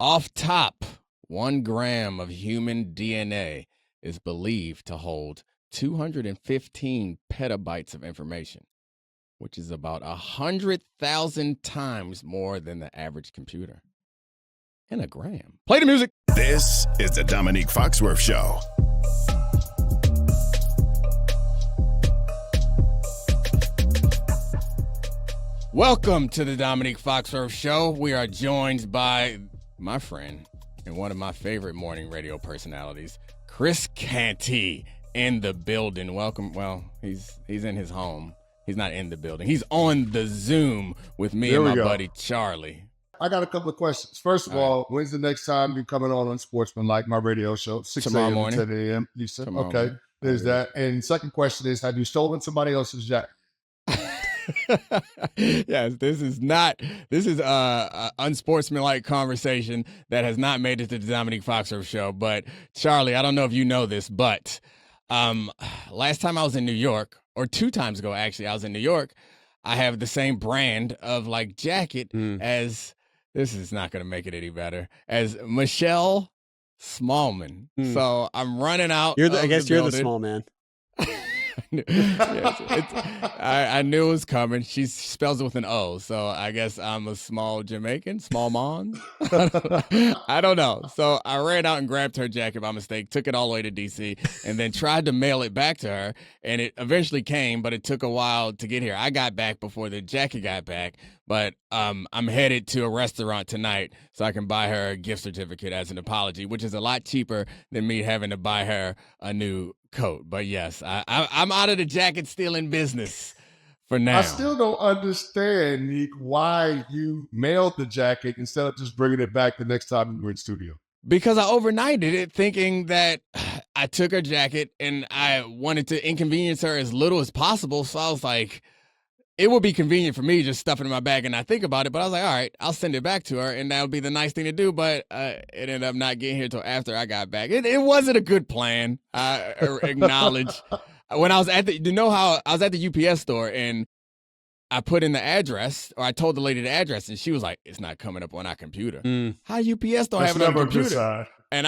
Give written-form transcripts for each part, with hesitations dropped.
Off top, 1 gram of human DNA is believed to hold 215 petabytes of information, which is about 100,000 times more than the average computer. In a gram. Play the music. This is the Domonique Foxworth Show. Welcome to the Domonique Foxworth Show. We are joined by my friend and one of my favorite morning radio personalities, Chris Canty, in the building. Welcome. Well, he's in his home. He's not in the building. He's on the Zoom with me and my buddy Charlie. I got a couple of questions. First of all, when's the next time you're coming on Sportsman, like my radio show? 6 Tomorrow a.m. to morning. 10 a.m. You said, Tomorrow okay, morning. there's that. And second question is, have you stolen somebody else's jacket? Yes, this is unsportsmanlike conversation that has not made it to the Domonique Foxworth Show. But Charlie, I don't know if you know this, but last time I was in New York, or 2 times ago actually, I was in New York. I have the same brand of like jacket as, this is not going to make it any better, as Michelle Smallman. So I'm running out. I guess you're the small man. I knew it was coming. She spells it with an O, so I guess I'm a small Jamaican, small mon. I don't know. So I ran out and grabbed her jacket by mistake, took it all the way to D.C., and then tried to mail it back to her, and it eventually came, but it took a while to get here. I got back before the jacket got back, but I'm headed to a restaurant tonight so I can buy her a gift certificate as an apology, which is a lot cheaper than me having to buy her a new coat. But yes, I'm out of the jacket stealing business for now. I still don't understand, Nick, why you mailed the jacket instead of just bringing it back the next time you were in studio. Because I overnighted it thinking that I took her jacket and I wanted to inconvenience her as little as possible. So I was like, it would be convenient for me just stuffing it in my bag and not think about it. But I was like, all right, I'll send it back to her, and that would be the nice thing to do. But it ended up not getting here till after I got back. It wasn't a good plan. I acknowledge. When I was at the UPS store and I put in the address, or I told the lady the address, and she was like, it's not coming up on our computer. How UPS don't have it on the computer? And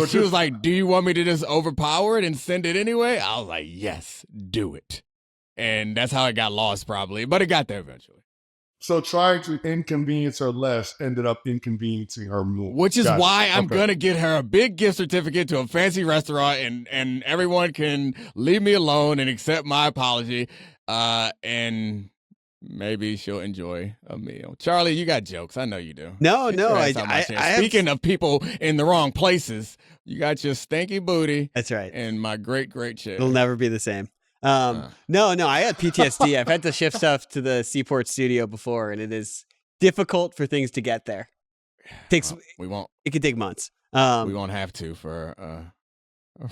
she was like, do you want me to just overpower it and send it anyway? I was like, yes, do it. And that's how it got lost probably, but it got there eventually. So trying to inconvenience her less ended up inconveniencing her more. Which is why I'm going to get her a big gift certificate to a fancy restaurant, and everyone can leave me alone and accept my apology. And maybe she'll enjoy a meal. Charlie, you got jokes. I know you do. No. Speaking of people in the wrong places, you got your stinky booty. That's right. And my great chair. It'll never be the same. No, I had PTSD. I've had to shift stuff to the Seaport studio before, and it is difficult for things to get there. It could take months. We won't have to for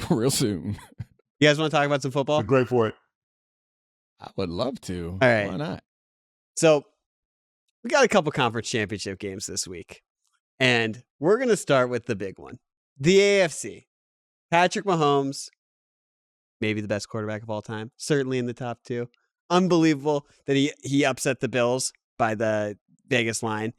real soon. You guys want to talk about some football? I'm great for it. I would love to. All right. Why not? So we got a couple conference championship games this week, and we're going to start with the big one, the AFC. Patrick Mahomes, maybe the best quarterback of all time, certainly in the top 2. Unbelievable that he upset the Bills by the Vegas line.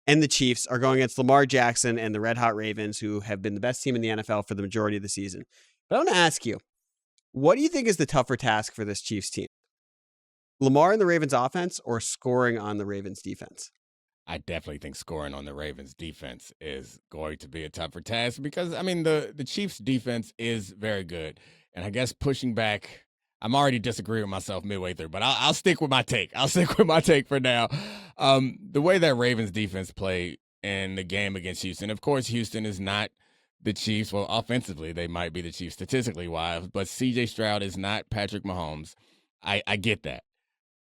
And the Chiefs are going against Lamar Jackson and the Red Hot Ravens, who have been the best team in the NFL for the majority of the season. But I want to ask you, what do you think is the tougher task for this Chiefs team? Lamar and the Ravens offense, or scoring on the Ravens defense? I definitely think scoring on the Ravens defense is going to be a tougher task because, I mean, the Chiefs defense is very good. And I guess pushing back, I'm already disagreeing with myself midway through, but I'll stick with my take. I'll stick with my take for now. The way that Ravens defense played in the game against Houston, of course, Houston is not the Chiefs. Well, offensively, they might be the Chiefs statistically wise, but C.J. Stroud is not Patrick Mahomes. I get that.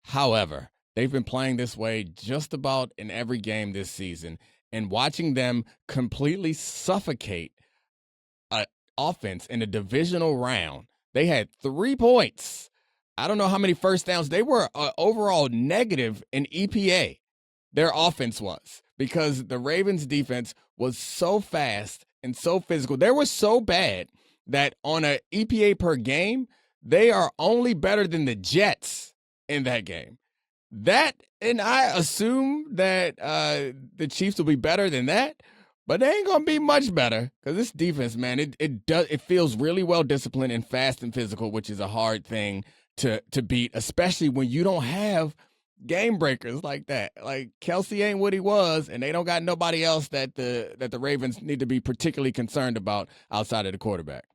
However, they've been playing this way just about in every game this season, and watching them completely suffocate an offense in a divisional round. They had 3 points. I don't know how many first downs. They were overall negative in EPA. Their offense was, because the Ravens defense was so fast and so physical. They were so bad that on an EPA per game, they are only better than the Jets in that game. That, and I assume that the Chiefs will be better than that, but they ain't gonna be much better because this defense, man, it feels really well disciplined and fast and physical, which is a hard thing to beat, especially when you don't have game breakers like that. Like Kelsey ain't what he was, and they don't got nobody else that the Ravens need to be particularly concerned about outside of the quarterback.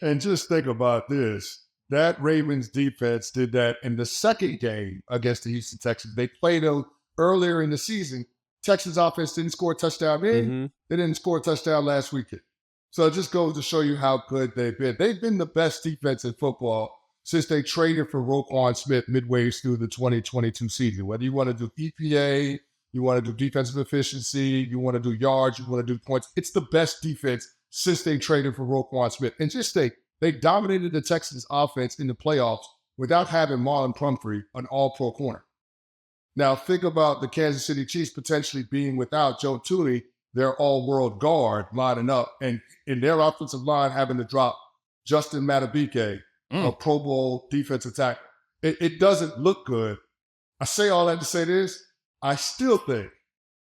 And just think about this. That Ravens defense did that in the second game against the Houston Texans. They played them earlier in the season. Texans offense didn't score a touchdown then. They didn't score a touchdown last weekend. So it just goes to show you how good they've been. They've been the best defense in football since they traded for Roquan Smith midway through the 2022 season. Whether you want to do EPA, you want to do defensive efficiency, you want to do yards, you want to do points, it's the best defense since they traded for Roquan Smith. And just think, they dominated the Texans offense in the playoffs without having Marlon Pumphrey, an all-pro corner. Now, think about the Kansas City Chiefs potentially being without Joe Thuney, their all-world guard, lining up, and in their offensive line having to drop Justin Madubuike, a Pro Bowl defensive tackle. It doesn't look good. I say all that to say this. I still think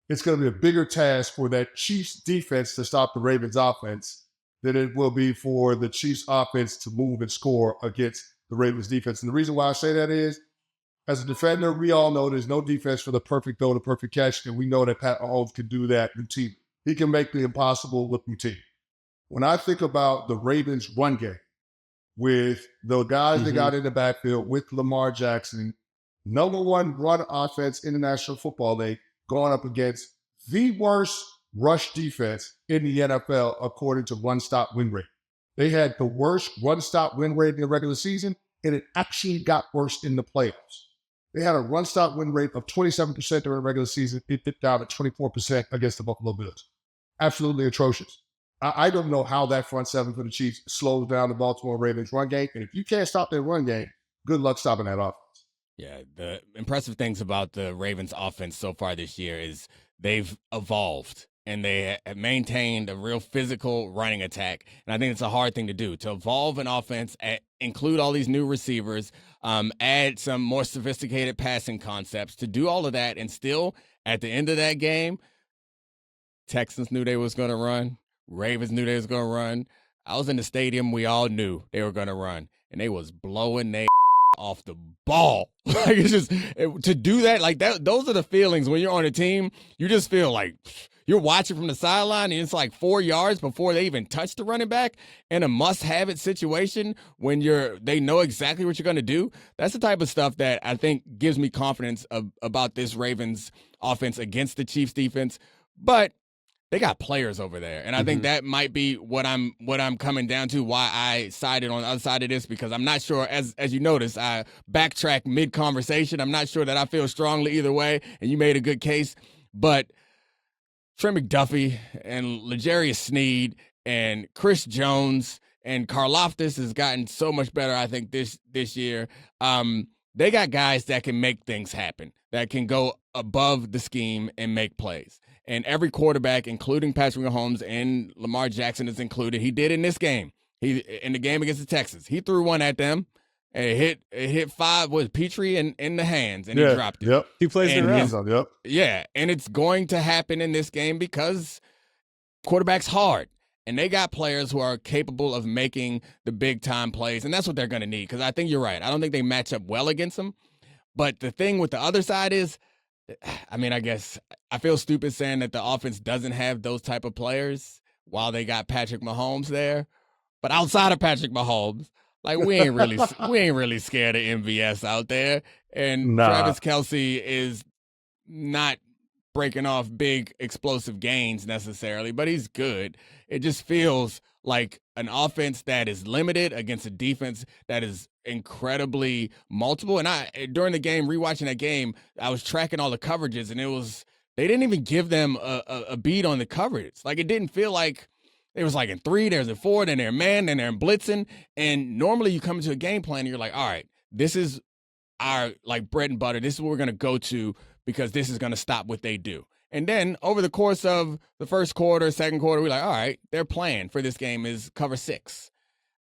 it's going to be a bigger task for that Chiefs defense to stop the Ravens offense than it will be for the Chiefs offense to move and score against the Ravens defense. And the reason why I say that is, as a defender, we all know there's no defense for the perfect throw, the perfect catch, and we know that Pat Mahomes can do that routinely. He can make the impossible look routine. When I think about the Ravens' run game, with the guys they got in the backfield, with Lamar Jackson, number one run offense in the National Football League, going up against the worst rush defense in the NFL according to run-stop win rate. They had the worst run-stop win rate in the regular season, and it actually got worse in the playoffs. They had a run-stop win rate of 27% during the regular season. It dipped down to 24% against the Buffalo Bills. Absolutely atrocious. I don't know how that front seven for the Chiefs slows down the Baltimore Ravens run game. And if you can't stop their run game, good luck stopping that offense. Yeah, the impressive things about the Ravens offense so far this year is they've evolved and they have maintained a real physical running attack. And I think it's a hard thing to do, to evolve an offense, include all these new receivers, add some more sophisticated passing concepts, to do all of that. And still, at the end of that game, Texans knew they was going to run. Ravens knew they was going to run. I was in the stadium. We all knew they were going to run. And they was blowing their off the ball. Like, it's just, to do that, like that, those are the feelings when you're on a team. You just feel like you're watching from the sideline and it's like 4 yards before they even touch the running back in a must-have-it situation when they know exactly what you're going to do. That's the type of stuff that I think gives me confidence about this Ravens offense against the Chiefs defense. But they got players over there, and I think that might be what I'm coming down to, why I sided on the other side of this, because I'm not sure, as you notice, I backtrack mid-conversation. I'm not sure that I feel strongly either way, and you made a good case. But Trey McDuffie and L'Jarius Sneed and Chris Jones and Karlaftis has gotten so much better, I think, this year. They got guys that can make things happen, that can go above the scheme and make plays. And every quarterback, including Patrick Mahomes and Lamar Jackson is included, he did in this game. In the game against the Texans, he threw one at them and it hit five with Petrie in the hands, and he dropped it. Yep. He plays the round. Yep. Yeah, and it's going to happen in this game because quarterback's hard. And they got players who are capable of making the big-time plays, and that's what they're going to need, because I think you're right. I don't think they match up well against them. But the thing with the other side is, I mean, I guess I feel stupid saying that the offense doesn't have those type of players while they got Patrick Mahomes there. But outside of Patrick Mahomes, like, we ain't really scared of MVS out there. And Travis Kelce is not breaking off big explosive gains necessarily, but he's good. It just feels like an offense that is limited against a defense that is incredibly multiple. And during the game, rewatching that game, I was tracking all the coverages, and they didn't even give them a beat on the coverage. Like, it didn't feel like it was like in 3, there's in 4, then they're in man, then they're in blitzing. And normally you come into a game plan and you're like, all right, this is our like bread and butter. This is what we're going to go to because this is going to stop what they do. And then over the course of the first quarter, second quarter, we're like, all right, their plan for this game is cover 6.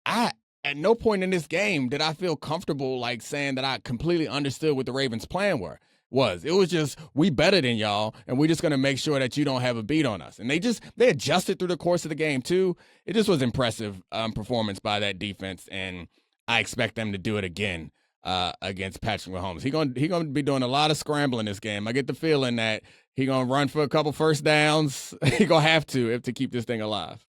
At no point in this game did I feel comfortable like saying that I completely understood what the Ravens' plan were. was. It was just, we better than y'all, and we're just going to make sure that you don't have a beat on us. And they adjusted through the course of the game, too. It just was impressive performance by that defense, and I expect them to do it again against Patrick Mahomes. He gonna be doing a lot of scrambling this game. I get the feeling that he going to run for a couple first downs. He going to have to keep this thing alive.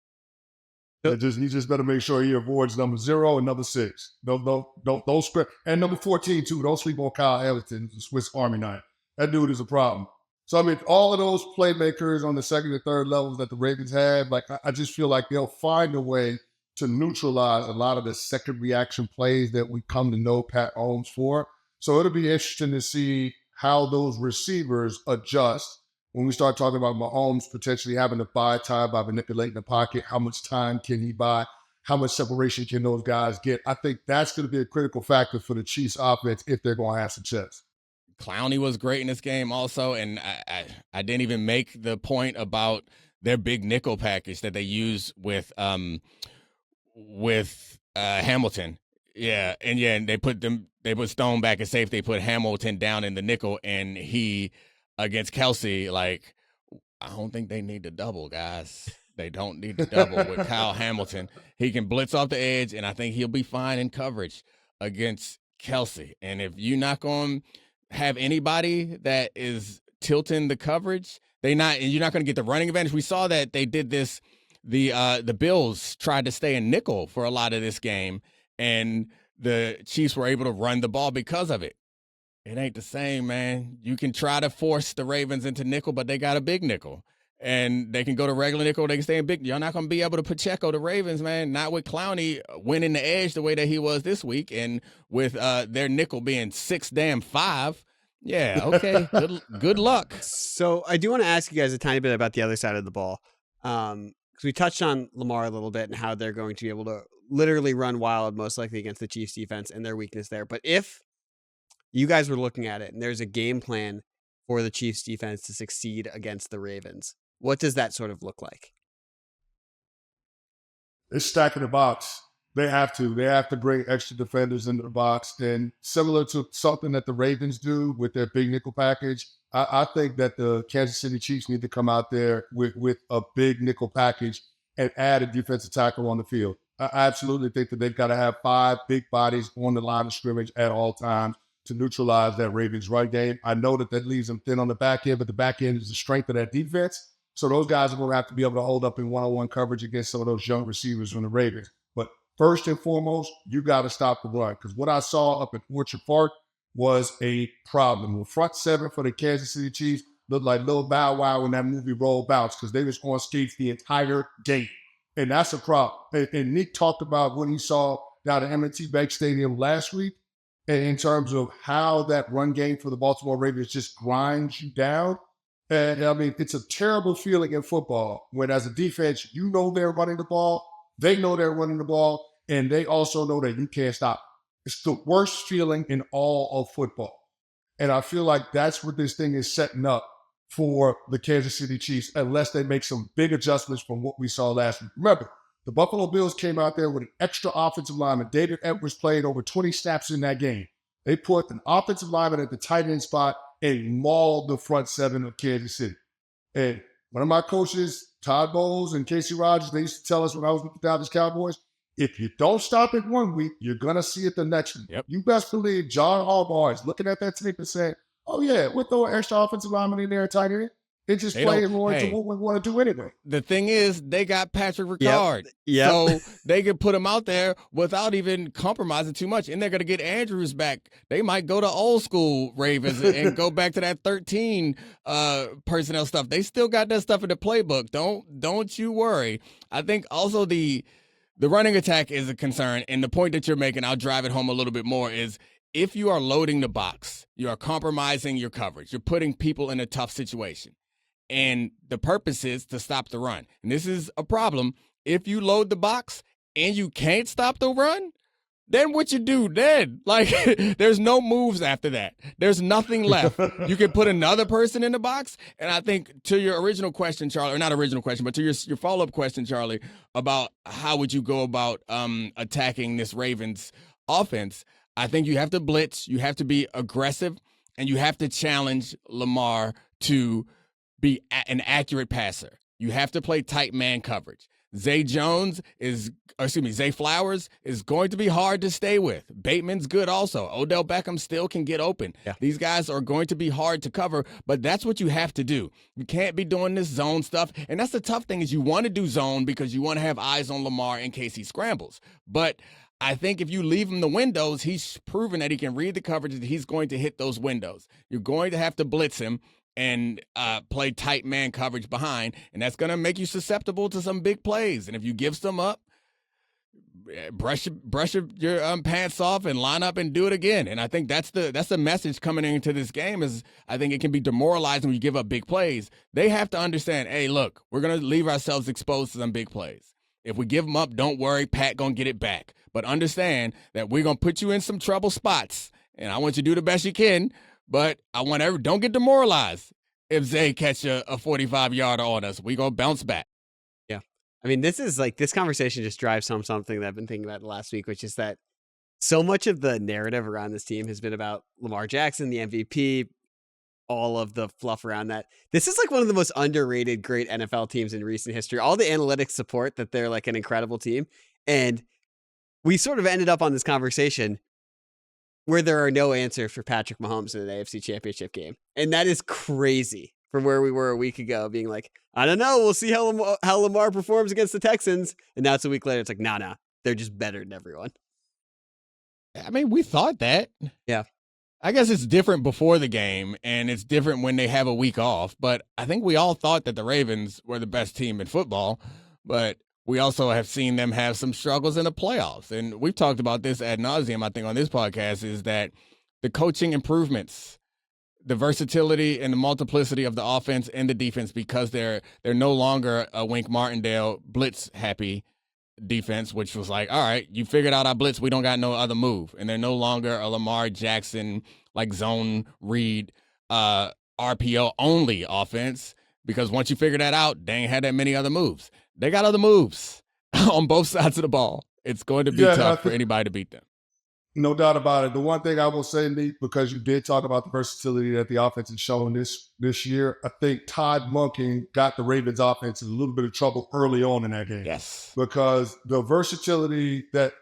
He just better make sure he avoids number 0 and number 6. Don't spread. And number 14, too. Don't sleep on Kyle Hamilton, the Swiss Army knife. That dude is a problem. So, I mean, all of those playmakers on the second and third levels that the Ravens had, like, I just feel like they'll find a way to neutralize a lot of the second reaction plays that we come to know Pat Mahomes for. So it'll be interesting to see how those receivers adjust when we start talking about Mahomes potentially having to buy time by manipulating the pocket. How much time can he buy? How much separation can those guys get? I think that's going to be a critical factor for the Chiefs offense if they're going to have success. Clowney was great in this game also, and I didn't even make the point about their big nickel package that they use with Hamilton. Yeah, and they put Stone back at safety. They put Hamilton down in the nickel, and he against Kelsey, like, I don't think they need to double, guys. They don't need to double with Kyle Hamilton. He can blitz off the edge, and I think he'll be fine in coverage against Kelsey. And if you're not going to have anybody that is tilting the coverage, you're not going to get the running advantage. We saw that they did this. The Bills tried to stay in nickel for a lot of this game, and the Chiefs were able to run the ball because of it. It ain't the same, man. You can try to force the Ravens into nickel, but they got a big nickel. And they can go to regular nickel, they can stay in big. You're not going to be able to Pacheco the Ravens, man. Not with Clowney winning the edge the way that he was this week, and with their nickel being 6-5. Yeah, okay. Good luck. So I do want to ask you guys a tiny bit about the other side of the ball. Because we touched on Lamar a little bit and how they're going to be able to literally run wild, most likely against the Chiefs defense and their weakness there. But if you guys were looking at it and there's a game plan for the Chiefs defense to succeed against the Ravens, what does that sort of look like? It's stacking the box. They have to. They have to bring extra defenders into the box. And similar to something that the Ravens do with their big nickel package, I think that the Kansas City Chiefs need to come out there with a big nickel package and add a defensive tackle on the field. I absolutely think that they've got to have 5 big bodies on the line of scrimmage at all times to neutralize that Ravens run game. I know that leaves them thin on the back end, but the back end is the strength of that defense. So those guys are going to have to be able to hold up in one-on-one coverage against some of those young receivers from the Ravens. But first and foremost, you got to stop the run, because what I saw up at Orchard Park was a problem. The front seven for the Kansas City Chiefs looked like Lil Bow Wow when that movie Roll Bounce, because they was on skates the entire game. And that's a problem. And Nick talked about what he saw down at M&T Bank Stadium last week in terms of how that run game for the Baltimore Ravens just grinds you down. And I mean, it's a terrible feeling in football when, as a defense, you know they're running the ball, they know they're running the ball, and they also know that you can't stop. It's the worst feeling in all of football. And I feel like that's what this thing is setting up for the Kansas City Chiefs, unless they make some big adjustments from what we saw last week. Remember, the Buffalo Bills came out there with an extra offensive lineman. David Edwards played over 20 snaps in that game. They put an offensive lineman at the tight end spot and mauled the front seven of Kansas City. And one of my coaches, Todd Bowles and Casey Rogers, they used to tell us when I was with the Dallas Cowboys, if you don't stop it one week, you're going to see it the next week. Yep. You best believe John Harbaugh is looking at that tape and saying, oh, yeah, we'll throw an extra offensive lineman in there at tight end. It just plays more into what we want to do anyway. The thing is, they got Patrick Ricard. Yep. So they could put him out there without even compromising too much. And they're going to get Andrews back. They might go to old school Ravens and go back to that 13 personnel stuff. They still got that stuff in the playbook. Don't you worry. I think also the running attack is a concern. And the point that you're making, I'll drive it home a little bit more, is if you are loading the box, you are compromising your coverage. You're putting people in a tough situation. And the purpose is to stop the run. And this is a problem. If you load the box and you can't stop the run, then what you do then? Like, there's no moves after that. There's nothing left. You can put another person in the box. And I think to your original question, Charlie, or not original question, but to your follow-up question, Charlie, about how would you go about attacking this Ravens offense, I think you have to blitz. You have to be aggressive. and you have to challenge Lamar to be an accurate passer. You have to play tight man coverage. Zay Flowers is going to be hard to stay with. Bateman's good also. Odell Beckham still can get open. Yeah. These guys are going to be hard to cover, but that's what you have to do. You can't be doing this zone stuff. And that's the tough thing is you want to do zone because you want to have eyes on Lamar in case he scrambles. But I think if you leave him the windows, he's proven that he can read the coverage, that he's going to hit those windows. You're going to have to blitz him and play tight man coverage behind, and that's going to make you susceptible to some big plays. And if you give some up, brush your pants off and line up and do it again. And I think that's the message coming into this game is I think it can be demoralizing when you give up big plays. They have to understand, hey, look, we're going to leave ourselves exposed to some big plays. If we give them up, don't worry, Pat going to get it back. But understand that we're going to put you in some trouble spots, and I want you to do the best you can. But I want don't get demoralized if Zay catch a 45-yarder on us. We going to bounce back. Yeah. I mean, this conversation just drives home something that I've been thinking about last week, which is that so much of the narrative around this team has been about Lamar Jackson, the MVP, all of the fluff around that. This is like one of the most underrated great NFL teams in recent history. All the analytics support that they're like an incredible team. And we sort of ended up on this conversation where there are no answers for Patrick Mahomes in an AFC Championship game. And that is crazy from where we were a week ago, being like, I don't know, we'll see how Lamar performs against the Texans. And now it's a week later, it's like, nah, they're just better than everyone. I mean, we thought that. Yeah. I guess it's different before the game, and it's different when they have a week off. But I think we all thought that the Ravens were the best team in football, but we also have seen them have some struggles in the playoffs. And we've talked about this ad nauseum, I think, on this podcast, is that the coaching improvements, the versatility and the multiplicity of the offense and the defense, because they're no longer a Wink Martindale blitz-happy defense, which was like, all right, you figured out our blitz, we don't got no other move. And they're no longer a Lamar Jackson, like zone read, RPO only offense, because once you figure that out, they ain't had that many other moves. They got other moves on both sides of the ball. It's going to be tough for anybody to beat them. No doubt about it. The one thing I will say, Nate, because you did talk about the versatility that the offense has shown this year, I think Todd Monken got the Ravens offense in a little bit of trouble early on in that game. Yes. Because the versatility that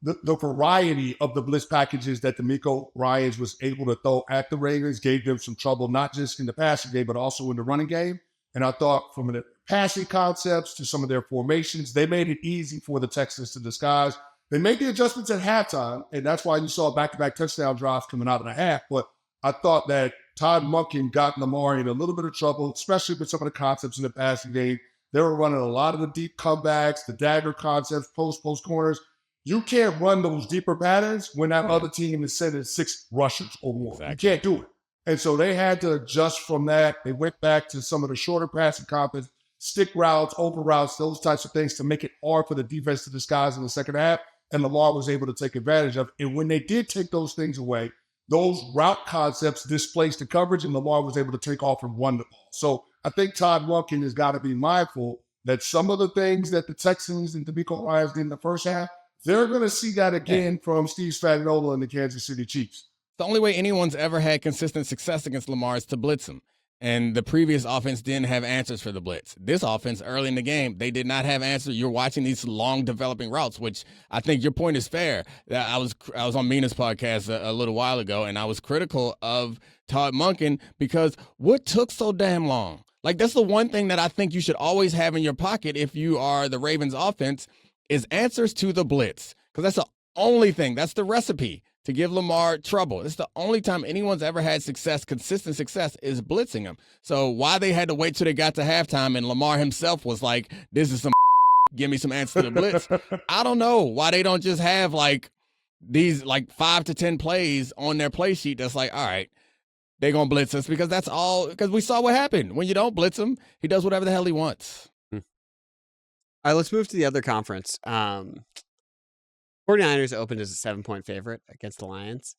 the variety of the blitz packages that DeMeco Ryans was able to throw at the Ravens gave them some trouble, not just in the passing game, but also in the running game. And I thought from the passing concepts to some of their formations, they made it easy for the Texans to disguise. They made the adjustments at halftime, and that's why you saw back-to-back touchdown drives coming out of the half. But I thought that Todd Monken got Lamar in a little bit of trouble, especially with some of the concepts in the passing game. They were running a lot of the deep comebacks, the dagger concepts, post corners. You can't run those deeper patterns when that other team is sending 6 rushers or more. Exactly. You can't do it. And so they had to adjust from that. They went back to some of the shorter passing concepts, stick routes, over routes, those types of things to make it hard for the defense to disguise in the second half. And Lamar was able to take advantage of it. And when they did take those things away, those route concepts displaced the coverage, and Lamar was able to take off and run the ball. So I think Todd Monken has got to be mindful that some of the things that the Texans and DeMeco Ryans did in the first half, they're going to see that again from Steve Spagnuolo and the Kansas City Chiefs. The only way anyone's ever had consistent success against Lamar is to blitz him. And the previous offense didn't have answers for the blitz. This offense, early in the game, they did not have answers. You're watching these long developing routes, which I think your point is fair. I was on Mina's podcast a little while ago, and I was critical of Todd Monken because what took so damn long? Like, that's the one thing that I think you should always have in your pocket if you are the Ravens offense is answers to the blitz, because that's the only thing. That's the recipe to give Lamar trouble. It's the only time anyone's ever had success, consistent success, is blitzing him. So why they had to wait till they got to halftime and Lamar himself was like, this is some give me some answers to the blitz. I don't know why they don't just have like these like 5 to 10 plays on their play sheet that's like, all right, they're going to blitz us, because that's all, because we saw what happened. When you don't blitz him, he does whatever the hell he wants. All right, let's move to the other conference. 49ers opened as a 7-point favorite against the Lions.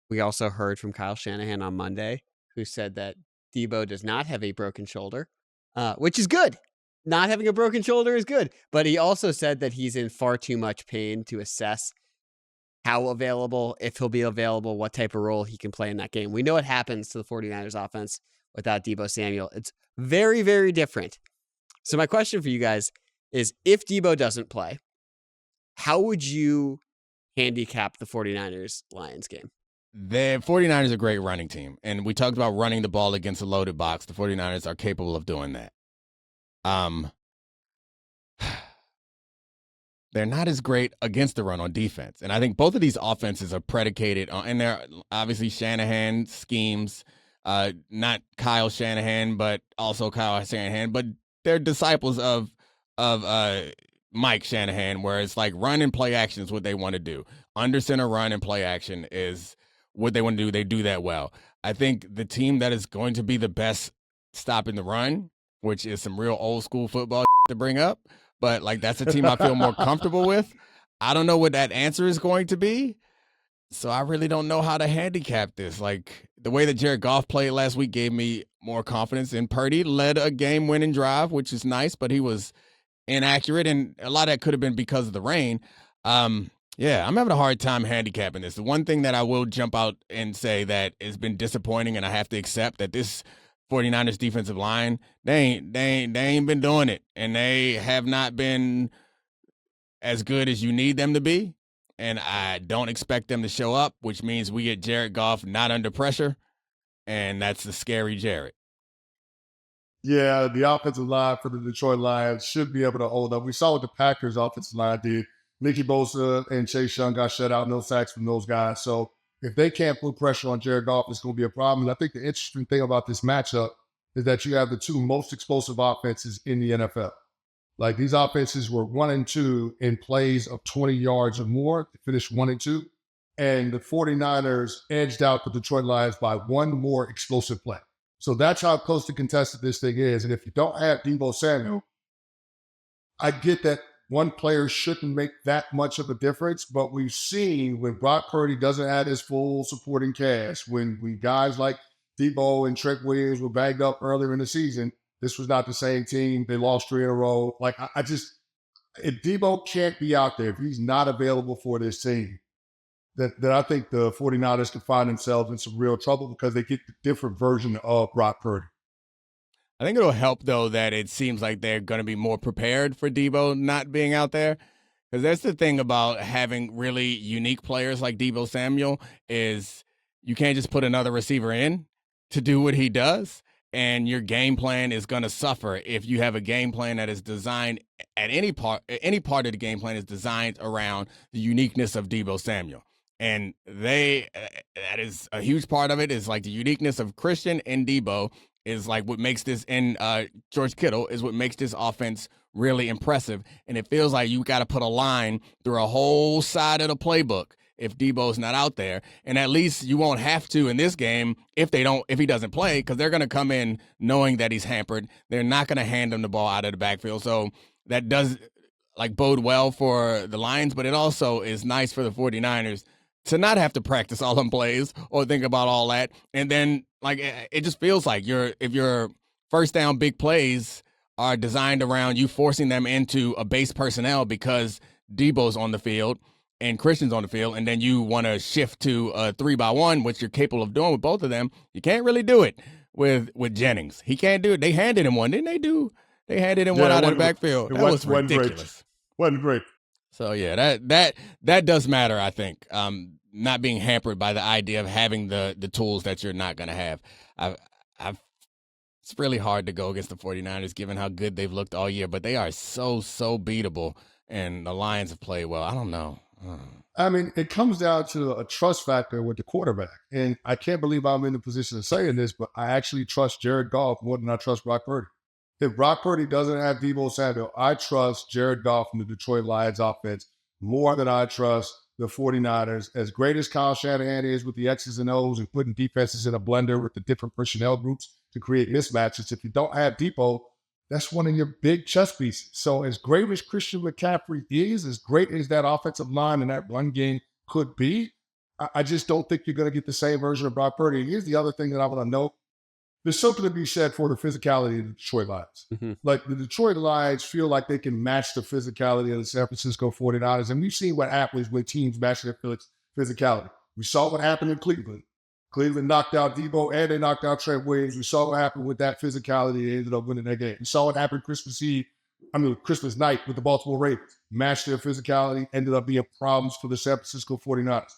We also heard from Kyle Shanahan on Monday, who said that Deebo does not have a broken shoulder, which is good. Not having a broken shoulder is good. But he also said that he's in far too much pain to assess how available, if he'll be available, what type of role he can play in that game. We know what happens to the 49ers offense without Deebo Samuel. It's very, very different. So my question for you guys is, if Deebo doesn't play, how would you handicap the 49ers Lions game? The 49ers are a great running team, and we talked about running the ball against a loaded box. The 49ers are capable of doing that. They're not as great against the run on defense. And I think both of these offenses are predicated on, and they're obviously Shanahan schemes, not Kyle Shanahan, but also Kyle Shanahan, but they're disciples of Mike Shanahan, where it's like run and play action is what they want to do. Under center run and play action is what they want to do. They do that well. I think the team that is going to be the best stopping the run, which is some real old school football to bring up, but like that's a team I feel more comfortable with. I don't know what that answer is going to be, so I really don't know how to handicap this. Like the way that Jared Goff played last week gave me more confidence, and Purdy led a game-winning drive, which is nice, but he was inaccurate, and a lot of that could have been because of the rain. Yeah, I'm having a hard time handicapping this. The one thing that I will jump out and say that has been disappointing, and I have to accept that this 49ers defensive line, they ain't been doing it, and they have not been as good as you need them to be, and I don't expect them to show up, which means we get Jared Goff not under pressure, and that's the scary Jared. Yeah, the offensive line for the Detroit Lions should be able to hold up. We saw what the Packers offensive line did. Nicky Bosa and Chase Young got shut out, no sacks from those guys. So if they can't put pressure on Jared Goff, it's going to be a problem. And I think the interesting thing about this matchup is that you have the two most explosive offenses in the NFL. Like these offenses were 1 and 2 in plays of 20 yards or more. They finished 1 and 2. And the 49ers edged out the Detroit Lions by one more explosive play. So that's how close to contested this thing is. And if you don't have Deebo Samuel, I get that one player shouldn't make that much of a difference, but we've seen when Brock Purdy doesn't have his full supporting cast, when guys like Deebo and Trent Williams were banged up earlier in the season, this was not the same team. They lost 3 in a row. Like, if Deebo can't be out there, if he's not available for this team, then I think the 49ers can find themselves in some real trouble because they get the different version of Brock Purdy. I think it'll help, though, that it seems like they're going to be more prepared for Deebo not being out there. Because that's the thing about having really unique players like Deebo Samuel is you can't just put another receiver in to do what he does. And your game plan is going to suffer if you have a game plan that is designed at any part of the game plan is designed around the uniqueness of Deebo Samuel. And that is a huge part of it is like the uniqueness of Christian and Deebo is like what makes this, and George Kittle is what makes this offense really impressive. And it feels like you got to put a line through a whole side of the playbook if Deebo's not out there. And at least you won't have to in this game if he doesn't play, because they're going to come in knowing that he's hampered. They're not going to hand him the ball out of the backfield. So that does like bode well for the Lions, but it also is nice for the 49ers to not have to practice all them plays or think about all that. And then like it just feels like if your first down big plays are designed around you forcing them into a base personnel because Deebo's on the field and Christian's on the field, and then you want to shift to a 3-by-1, which you're capable of doing with both of them, you can't really do it with Jennings. He can't do it. They handed him one, didn't they? They handed him one out of the backfield. That was ridiculous. Wasn't great. So yeah, that does matter, I think. Not being hampered by the idea of having the tools that you're not going to have. It's really hard to go against the 49ers given how good they've looked all year, but they are so beatable, and the Lions have played well. I don't know. I mean, it comes down to a trust factor with the quarterback. And I can't believe I'm in the position of saying this, but I actually trust Jared Goff more than I trust Brock Purdy. If Brock Purdy doesn't have Deebo Samuel, I trust Jared Goff and the Detroit Lions offense more than I trust the 49ers. As great as Kyle Shanahan is with the X's and O's and putting defenses in a blender with the different personnel groups to create mismatches, if you don't have Deebo, that's one of your big chess pieces. So as great as Christian McCaffrey is, as great as that offensive line and that run game could be, I just don't think you're going to get the same version of Brock Purdy. And here's the other thing that I want to note. There's something to be said for the physicality of the Detroit Lions. Mm-hmm. Like the Detroit Lions feel like they can match the physicality of the San Francisco 49ers. And we've seen what happens when teams match their physicality. We saw what happened in Cleveland. Cleveland knocked out Deebo and they knocked out Trent Williams. We saw what happened with that physicality. They ended up winning that game. We saw what happened Christmas night with the Baltimore Ravens. Matched their physicality, ended up being problems for the San Francisco 49ers.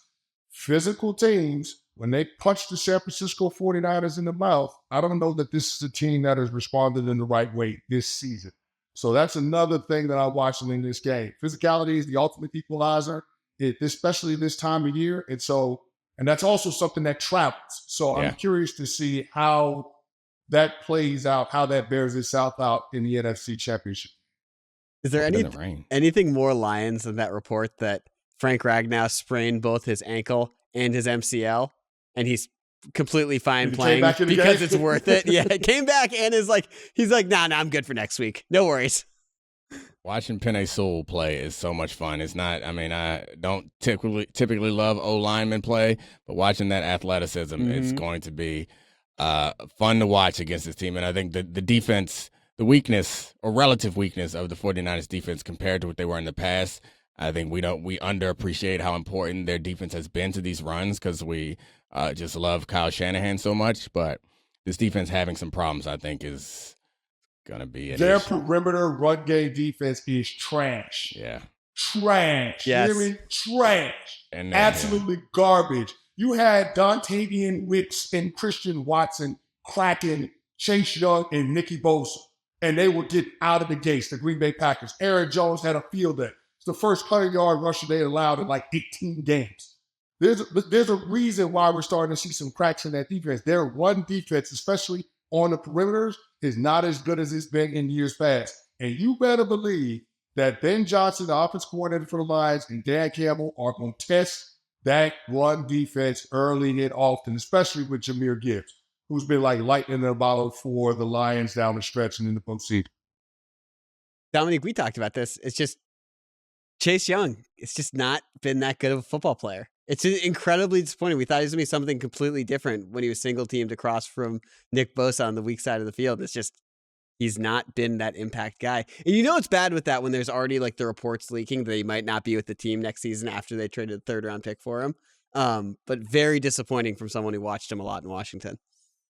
Physical teams, when they punch the San Francisco 49ers in the mouth, I don't know that this is a team that has responded in the right way this season. So that's another thing that I'm watching in this game. Physicality is the ultimate equalizer, especially this time of year. And that's also something that travels. So I'm curious to see how that plays out, how that bears itself out in the NFC Championship. Is there anything more Lions than that report that Frank Ragnow sprained both his ankle and his MCL, and he's completely fine playing because it's worth it? Yeah, it came back and he's like, nah, I'm good for next week. No worries. Watching Penei Sewell play is so much fun. It's not, I don't typically love O-linemen play, but watching that athleticism, it's going to be fun to watch against this team. And I think the defense, the weakness or relative weakness of the 49ers defense compared to what they were in the past, I think we underappreciate how important their defense has been to these runs because we just love Kyle Shanahan so much. But this defense having some problems, I think, is going to be their issue. Perimeter run game defense is trash. Yeah. Trash. Yes. You hear me? Trash. And absolutely garbage. You had Dontavian Wicks and Christian Watson cracking Chase Young and Nicky Bosa, and they would get out of the gates, the Green Bay Packers. Aaron Jones had a field day. It's the first 100-yard rusher they allowed in like 18 games. There's a reason why we're starting to see some cracks in that defense. Their run defense, especially on the perimeters, is not as good as it's been in years past. And you better believe that Ben Johnson, the offense coordinator for the Lions, and Dan Campbell are going to test that run defense early and often, especially with Jahmyr Gibbs, who's been like lightning in a bottle for the Lions down the stretch and in the postseason. Dominique, we talked about this. It's just Chase Young. It's just not been that good of a football player. It's incredibly disappointing. We thought he was going to be something completely different when he was single-teamed across from Nick Bosa on the weak side of the field. It's just, he's not been that impact guy. And it's bad with that when there's already like the reports leaking that he might not be with the team next season after they traded the third-round pick for him. But very disappointing from someone who watched him a lot in Washington.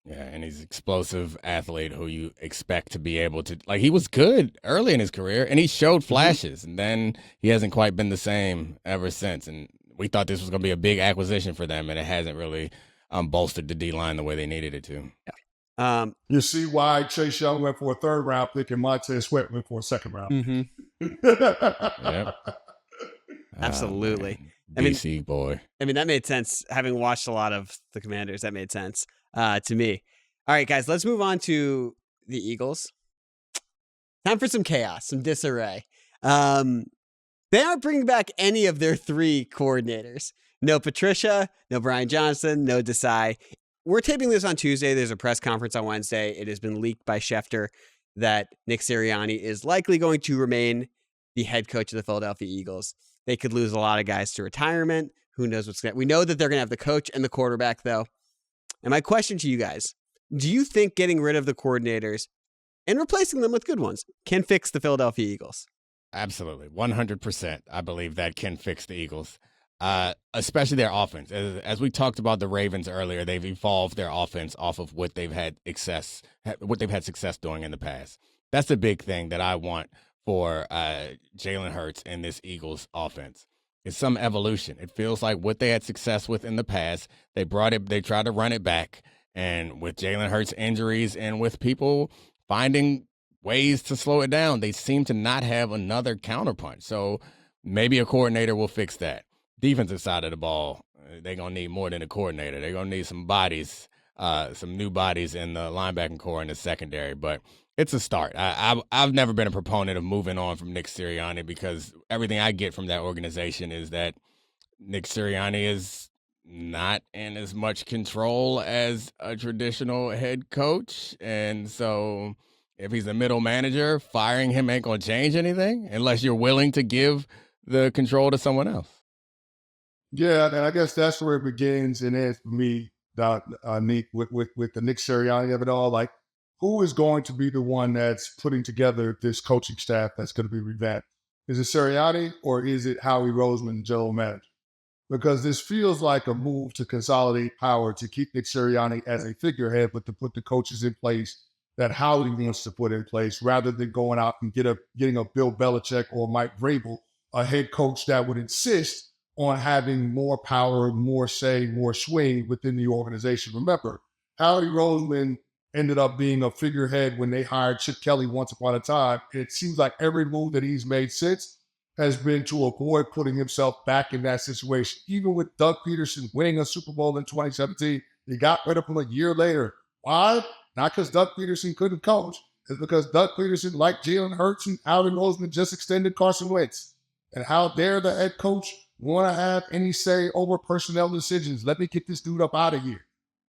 Yeah, and he's an explosive athlete who you expect to be able to, like, he was good early in his career, and he showed flashes, and then he hasn't quite been the same ever since. And we thought this was going to be a big acquisition for them, and it hasn't really bolstered the D-line the way they needed it to. Yeah. You see why Chase Young went for a third-round pick and Montez Sweat went for a second-round pick. Yep. Absolutely. DC boy. That made sense. Having watched a lot of the Commanders, that made sense to me. All right, guys, let's move on to the Eagles. Time for some chaos, some disarray. They aren't bringing back any of their three coordinators. No Patricia, no Brian Johnson, no Desai. We're taping this on Tuesday. There's a press conference on Wednesday. It has been leaked by Schefter that Nick Sirianni is likely going to remain the head coach of the Philadelphia Eagles. They could lose a lot of guys to retirement. Who knows what's going to... We know that they're going to have the coach and the quarterback, though. And my question to you guys, do you think getting rid of the coordinators and replacing them with good ones can fix the Philadelphia Eagles? Absolutely. 100%. I believe that can fix the Eagles, especially their offense. As we talked about the Ravens earlier, they've evolved their offense off of what they've had success doing in the past. That's the big thing that I want for Jalen Hurts and this Eagles offense. It's some evolution. It feels like what they had success with in the past, they tried to run it back. And with Jalen Hurts injuries and with people finding ways to slow it down, they seem to not have another counterpunch. So maybe a coordinator will fix that. Defensive side of the ball, they're going to need more than a coordinator. They're going to need some bodies, some new bodies in the linebacking core and the secondary. But it's a start. I've never been a proponent of moving on from Nick Sirianni because everything I get from that organization is that Nick Sirianni is not in as much control as a traditional head coach. And so if he's a middle manager, firing him ain't going to change anything unless you're willing to give the control to someone else. Yeah, and I guess that's where it begins and ends for me, Nick, with the Nick Sirianni of it all. Like, who is going to be the one that's putting together this coaching staff that's going to be revamped? Is it Sirianni or is it Howie Roseman, general manager? because this feels like a move to consolidate power, to keep Nick Sirianni as a figurehead, but to put the coaches in place that Howie wants to put in place, rather than going out and getting a Bill Belichick or Mike Vrabel, a head coach that would insist on having more power, more say, more swing within the organization. Remember, Howie Roseman ended up being a figurehead when they hired Chip Kelly once upon a time. It seems like every move that he's made since has been to avoid putting himself back in that situation. Even with Doug Peterson winning a Super Bowl in 2017, he got rid of him a year later. Why? Not because Doug Peterson couldn't coach. It's because Doug Peterson, like Jalen Hurts and Howie Roseman, just extended Carson Wentz. And how dare the head coach want to have any say over personnel decisions? Let me get this dude up out of here.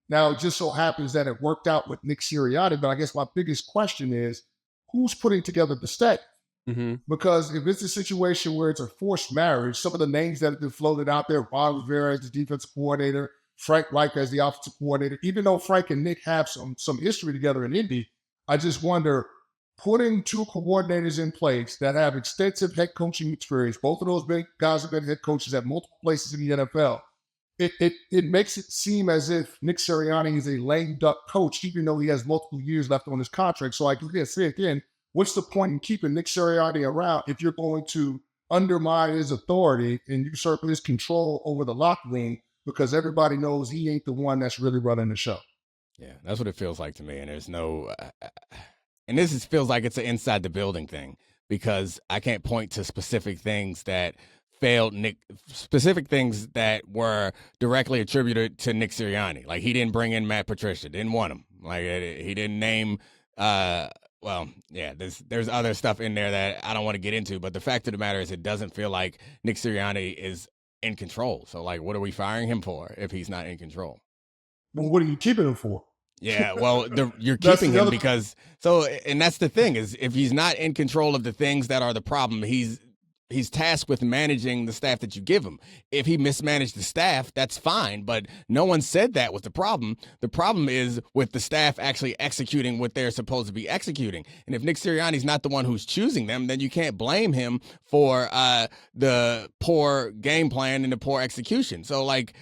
Now, it just so happens that it worked out with Nick Sirianni, but I guess my biggest question is, who's putting together the staff? Mm-hmm. Because if it's a situation where it's a forced marriage, some of the names that have been floated out there, Ron Rivera as the defensive coordinator, Frank Reich as the offensive coordinator, even though Frank and Nick have some history together in Indy, I just wonder, putting two coordinators in place that have extensive head coaching experience, both of those big guys have been head coaches at multiple places in the NFL, it makes it seem as if Nick Sirianni is a lame duck coach, even though he has multiple years left on his contract. So I can say again, what's the point in keeping Nick Sirianni around if you're going to undermine his authority and usurp his control over the locker room because everybody knows he ain't the one that's really running the show? Yeah, that's what it feels like to me. And there's no, and this feels like it's an inside the building thing, because I can't point to specific things that failed Nick, specific things that were directly attributed to Nick Sirianni. Like, he didn't bring in Matt Patricia, didn't want him. Like, he didn't name, well, yeah, there's other stuff in there that I don't want to get into, but the fact of the matter is it doesn't feel like Nick Sirianni is in control. So, like, what are we firing him for if he's not in control? Well, what are you keeping him for? Yeah, well, you're keeping him because, so, and that's the thing, is if he's not in control of the things that are the problem, he's tasked with managing the staff that you give him. If he mismanaged the staff, that's fine, but no one said that was the problem. The problem is with the staff actually executing what they're supposed to be executing. And if Nick Sirianni's not the one who's choosing them, then you can't blame him for the poor game plan and the poor execution. So, like,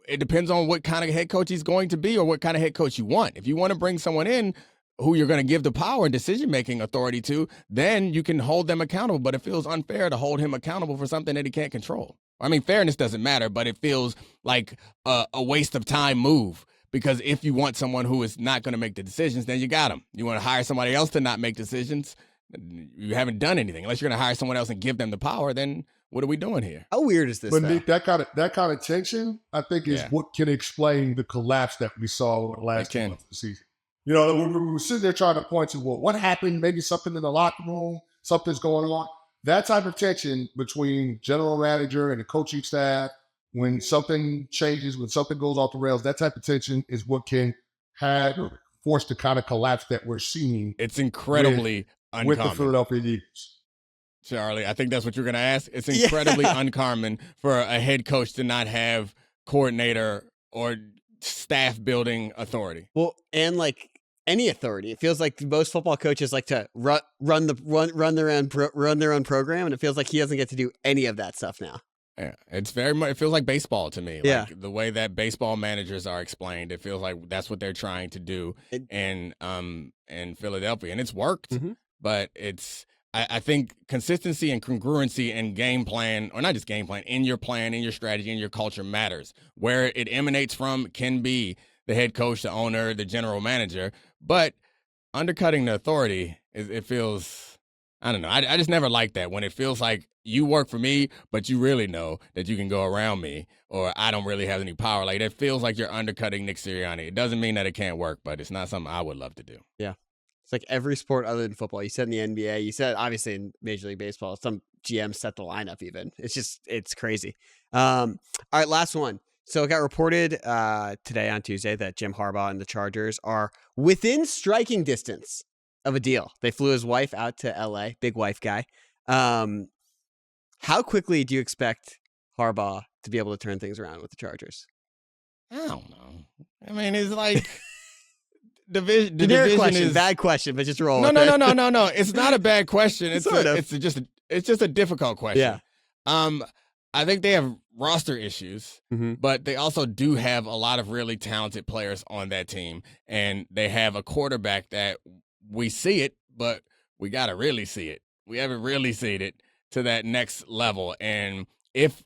it depends on what kind of head coach he's going to be or what kind of head coach you want. If you want to bring someone in who you're going to give the power and decision-making authority to, then you can hold them accountable. But it feels unfair to hold him accountable for something that he can't control. I mean, fairness doesn't matter, but it feels like a waste of time move, because if you want someone who is not going to make the decisions, then you got him. You want to hire somebody else to not make decisions, you haven't done anything. Unless you're going to hire someone else and give them the power, then what are we doing here? How weird is this? But though? Nick, that kind of tension, I think, is what can explain the collapse that we saw over the last 2 months of the season. You know, we were sitting there trying to point to, well, what happened? Maybe something in the locker room, something's going on. That type of tension between general manager and the coaching staff, when something changes, when something goes off the rails, that type of tension is what can force the kind of collapse that we're seeing. It's incredibly uncommon. With the Philadelphia Eagles. Charlie, I think that's what you're going to ask. It's incredibly uncommon for a head coach to not have coordinator or staff building authority. Well, and like any authority, it feels like most football coaches like to run their own program, and it feels like he doesn't get to do any of that stuff now. Yeah, it's very much. It feels like baseball to me. Yeah. Like the way that baseball managers are explained, it feels like that's what they're trying to do in Philadelphia, and it's worked. Mm-hmm. But it's, I think consistency and congruency in game plan, or not just game plan, in your plan, in your strategy, in your culture matters. Where it emanates from can be the head coach, the owner, the general manager, but undercutting the authority, it feels, I don't know. I just never like that when it feels like you work for me, but you really know that you can go around me, or I don't really have any power. Like, it feels like you're undercutting Nick Sirianni. It doesn't mean that it can't work, but it's not something I would love to do. Yeah. It's like every sport other than football. You said in the NBA, you said obviously in Major League Baseball, some GMs set the lineup even. It's crazy. All right, last one. So it got reported today on Tuesday that Jim Harbaugh and the Chargers are within striking distance of a deal. They flew his wife out to LA, big wife guy. How quickly do you expect Harbaugh to be able to turn things around with the Chargers? I don't know. I mean, it's like the division question, is bad question, but just roll. No. It's not a bad question. It's just a difficult question. Yeah. I think they have roster issues, Mm-hmm. but they also do have a lot of really talented players on that team. And they have a quarterback that we see it, but we got to really see it. We haven't really seen it to that next level. And if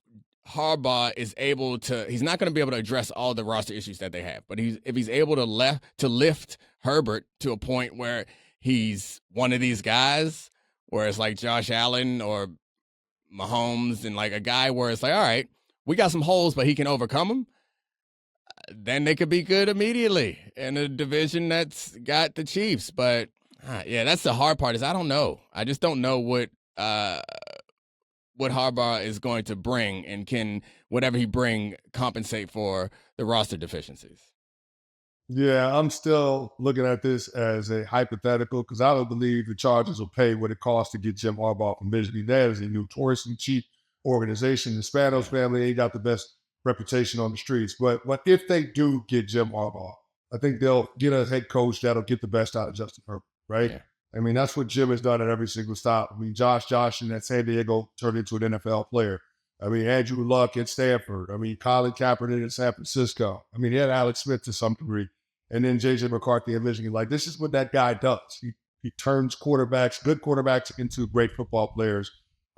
Harbaugh is able to, he's not going to be able to address all the roster issues that they have, but if he's able to lift Herbert to a point where he's one of these guys where it's like Josh Allen or Mahomes and like a guy where it's like, all right, we got some holes, but he can overcome them, then they could be good immediately in a division that's got the Chiefs. But yeah, that's the hard part is I don't know. I just don't know what Harbaugh is going to bring, and can whatever he bring compensate for the roster deficiencies. Yeah, I'm still looking at this as a hypothetical because I don't believe the Chargers will pay what it costs to get Jim Harbaugh from Michigan. That is a notoriously cheap organization. The Spanos family ain't got the best reputation on the streets. But if they do get Jim Harbaugh, I think they'll get a head coach that'll get the best out of Justin Herbert, right? Yeah. I mean, that's what Jim has done at every single stop. I mean, Josh at San Diego turned into an NFL player. I mean, Andrew Luck at Stanford. I mean, Colin Kaepernick at San Francisco. I mean, he had Alex Smith to some degree. And then J.J. McCarthy at Michigan. Like, this is what that guy does. He turns good quarterbacks into great football players.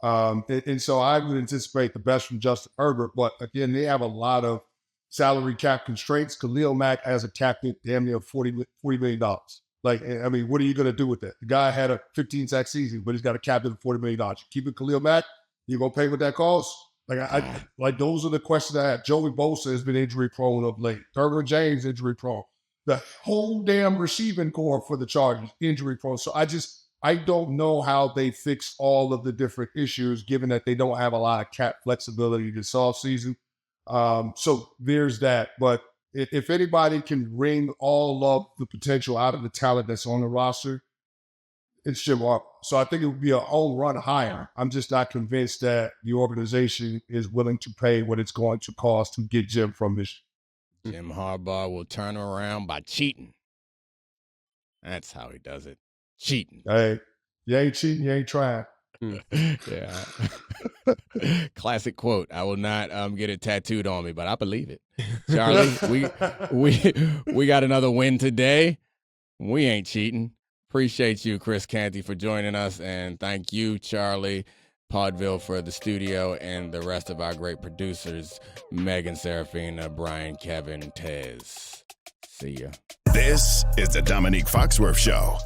And so I would anticipate the best from Justin Herbert. But, again, they have a lot of salary cap constraints. Khalil Mack has a cap hit damn near $40 million. Like, I mean, what are you going to do with that? The guy had a 15-sack season, but he's got a cap hit of $40 million. You keep it Khalil Mack, you going to pay what that costs? Like, those are the questions I have. Joey Bosa has been injury-prone of late. Derwin James injury-prone. The whole damn receiving core for the Chargers injury-prone. So I don't know how they fix all of the different issues, given that they don't have a lot of cap flexibility this offseason. So there's that. But if anybody can wring all of the potential out of the talent that's on the roster, it's Jim Harbaugh. So I think it would be a home run hire. I'm just not convinced that the organization is willing to pay what it's going to cost to get Jim from Michigan. Jim Harbaugh will turn around by cheating. That's how he does it. Cheating. Hey, you ain't cheating, you ain't trying. Yeah. Classic quote. I will not get it tattooed on me, but I believe it. Charlie, we got another win today. We ain't cheating. Appreciate you, Chris Canty, for joining us, and thank you, Charlie Podville, for the studio, and the rest of our great producers, Megan, Serafina, Brian, Kevin, Tez. See ya. This is the Domonique Foxworth Show.